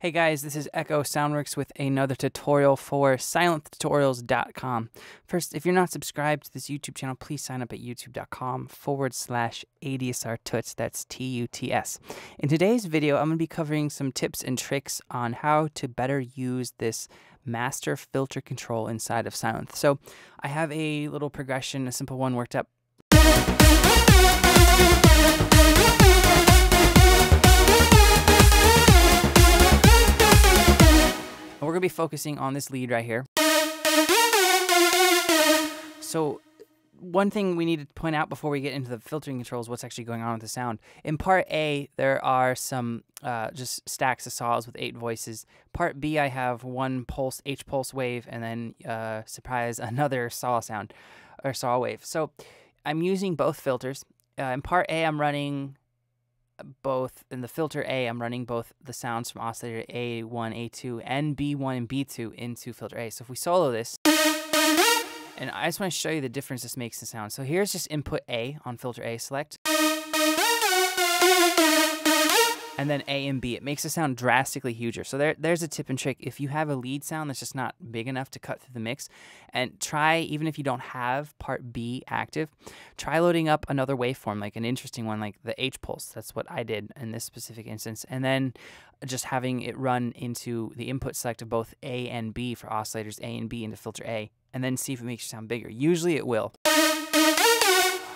Hey guys, this is Echo Soundworks with another tutorial for SylentTutorials.com. First, if you're not subscribed to this YouTube channel, please sign up at youtube.com/ADSR tuts, that's T-U-T-S. In today's video, I'm going to be covering some tips and tricks on how to better use this master filter control inside of Sylenth. So I have a little progression, a simple one worked up. We're going to be focusing on this lead right here. So one thing we need to point out before we get into the filtering controls, what's actually going on with the sound. In part A, there are some just stacks of saws with 8 voices. Part B, I have one pulse, H pulse wave, and then surprise, another saw sound or saw wave. So I'm using both filters. In part A, I'm running both, in the filter A, I'm running both the sounds from oscillator A1, A2, and B1 and B2 into filter A. So if we solo this, and I just want to show you the difference this makes in sound. So here's just input A on filter A, select, and then A and B. It makes the sound drastically huger. So there's a tip and trick. If you have a lead sound that's just not big enough to cut through the mix, and try, even if you don't have part B active, try loading up another waveform, like an interesting one, like the H pulse. That's what I did in this specific instance. And then just having it run into the input select of both A and B for oscillators A and B into filter A, and then see if it makes you sound bigger. Usually it will.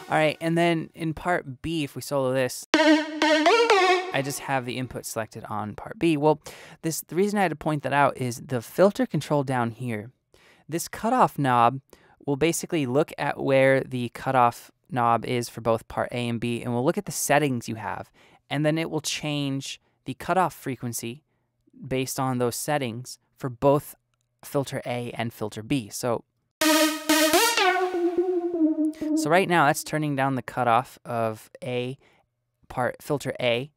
All right, and then in part B, if we solo this, I just have the input selected on part B. Well, the reason I had to point that out is the filter control down here. This cutoff knob will basically look at where the cutoff knob is for both part A and B, and we'll look at the settings you have, and then it will change the cutoff frequency based on those settings for both filter A and filter B. So right now that's turning down the cutoff of filter A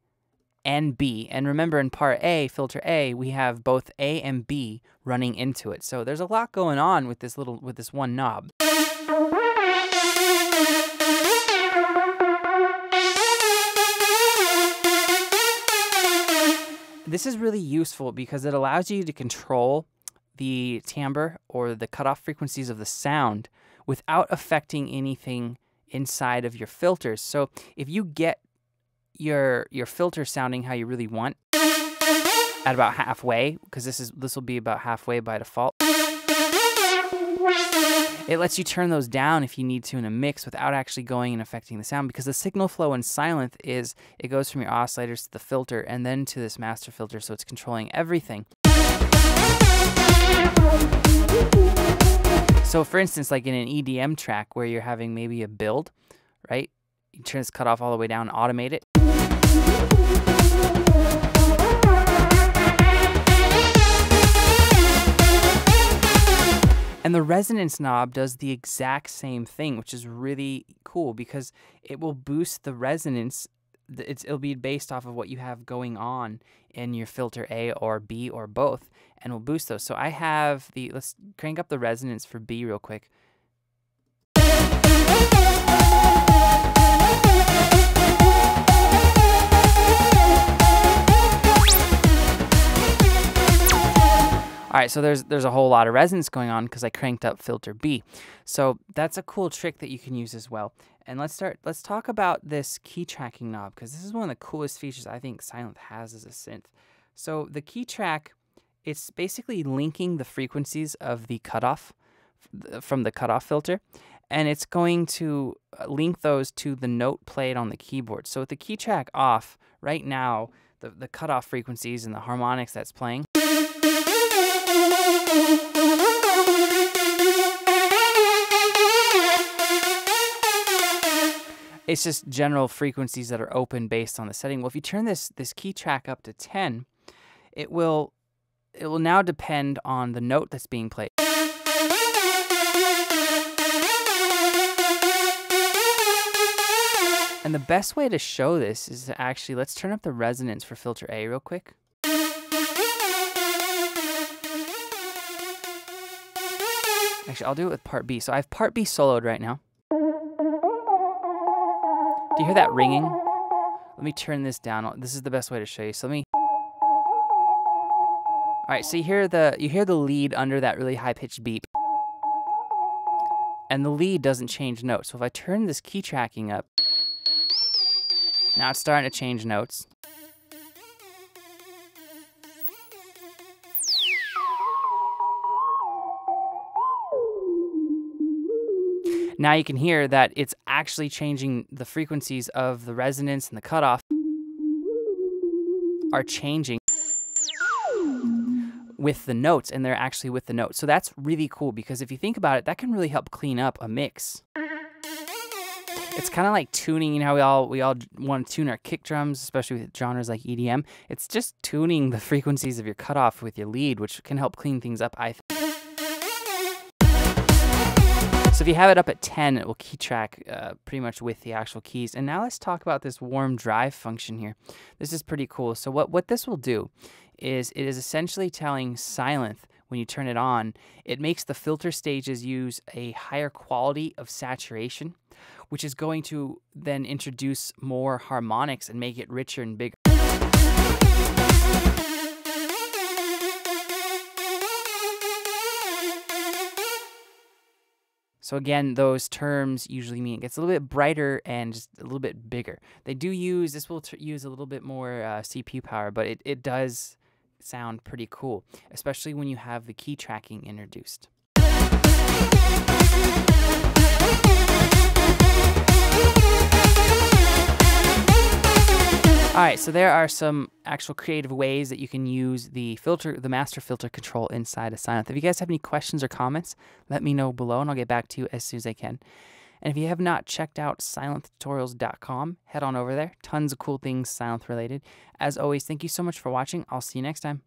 and B. And remember, in part A, filter A, we have both A and B running into it. So there's a lot going on with this one knob. This is really useful because it allows you to control the timbre or the cutoff frequencies of the sound without affecting anything inside of your filters. So if you get your filter sounding how you really want at about halfway, because this will be about halfway by default, it lets you turn those down if you need to in a mix without actually going and affecting the sound, because the signal flow in Sylenth is it goes from your oscillators to the filter and then to this master filter, so it's controlling everything. So for instance, like in an EDM track where you're having maybe a build, right? You turn this cutoff all the way down, automate it. And the resonance knob does the exact same thing, which is really cool because it will boost the resonance. It'll be based off of what you have going on in your filter A or B or both, and will boost those. So I have let's crank up the resonance for B real quick. All right, so there's a whole lot of resonance going on because I cranked up filter B. So that's a cool trick that you can use as well. And let's talk about this key tracking knob, because this is one of the coolest features I think Sylenth has as a synth. So the key track, it's basically linking the frequencies of the cutoff from the cutoff filter, and it's going to link those to the note played on the keyboard. So with the key track off, right now, the cutoff frequencies and the harmonics that's playing, it's just general frequencies that are open based on the setting. Well, if you turn this key track up to 10, it will now depend on the note that's being played. And the best way to show this is to actually, let's turn up the resonance for filter A real quick. Actually, I'll do it with part B. So I have part B soloed right now. Do you hear that ringing? Let me turn this down. This is the best way to show you. So let me... All right, so you hear the lead under that really high-pitched beep. And the lead doesn't change notes. So if I turn this key tracking up, now it's starting to change notes. Now you can hear that it's actually changing the frequencies of the resonance and the cutoff are changing with the notes, and they're actually with the notes. So that's really cool because if you think about it, that can really help clean up a mix. It's kind of like tuning, you know how we all want to tune our kick drums, especially with genres like EDM. It's just tuning the frequencies of your cutoff with your lead, which can help clean things up, I think. So if you have it up at 10, it will key track pretty much with the actual keys. And now let's talk about this warm drive function here. This is pretty cool. So what this will do is it is essentially telling Sylenth, when you turn it on, it makes the filter stages use a higher quality of saturation, which is going to then introduce more harmonics and make it richer and bigger. So again, those terms usually mean it gets a little bit brighter and just a little bit bigger. They do use, this will use a little bit more CPU power, but it does sound pretty cool, especially when you have the key tracking introduced. All right, so there are some actual creative ways that you can use the master filter control inside of Sylenth. If you guys have any questions or comments, let me know below and I'll get back to you as soon as I can. And if you have not checked out sylenthtutorials.com, head on over there. Tons of cool things Sylenth related. As always, thank you so much for watching. I'll see you next time.